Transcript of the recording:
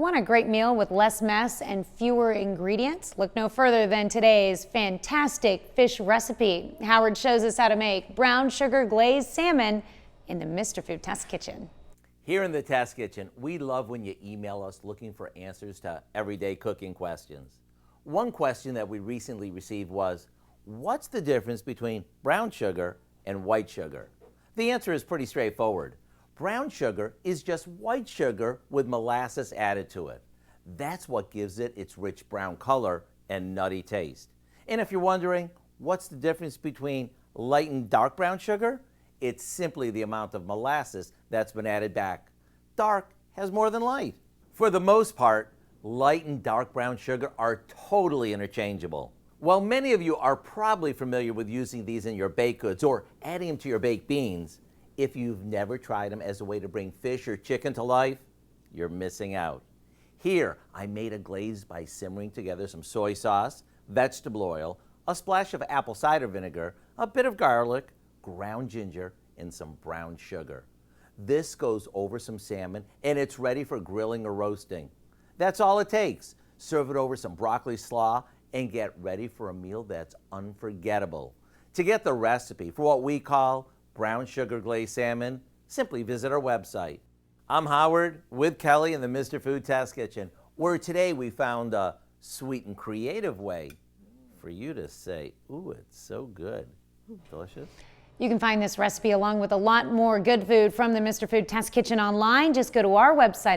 Want a great meal with less mess and fewer ingredients? Look no further than today's fantastic fish recipe. Howard shows us how to make brown sugar glazed salmon in the Mr. Food Test Kitchen. Here in the Test Kitchen, we love when you email us looking for answers to everyday cooking questions. One question that we recently received was, what's the difference between brown sugar and white sugar? The answer is pretty straightforward. Brown sugar is just white sugar with molasses added to it. That's what gives it its rich brown color and nutty taste. And if you're wondering, what's the difference between light and dark brown sugar? It's simply the amount of molasses that's been added back. Dark has more than light. For the most part, light and dark brown sugar are totally interchangeable. While many of you are probably familiar with using these in your baked goods or adding them to your baked beans, if you've never tried them as a way to bring fish or chicken to life, you're missing out. Here, I made a glaze by simmering together some soy sauce, vegetable oil, a splash of apple cider vinegar, a bit of garlic, ground ginger, and some brown sugar. This goes over some salmon and it's ready for grilling or roasting. That's all it takes. Serve it over some broccoli slaw and get ready for a meal that's unforgettable. To get the recipe for what we call brown sugar glazed salmon, simply visit our website. I'm Howard with Kelly in the Mr. Food Test Kitchen, where today we found a sweet and creative way for you to say, ooh, it's so good. Delicious. You can find this recipe along with a lot more good food from the Mr. Food Test Kitchen online. Just go to our website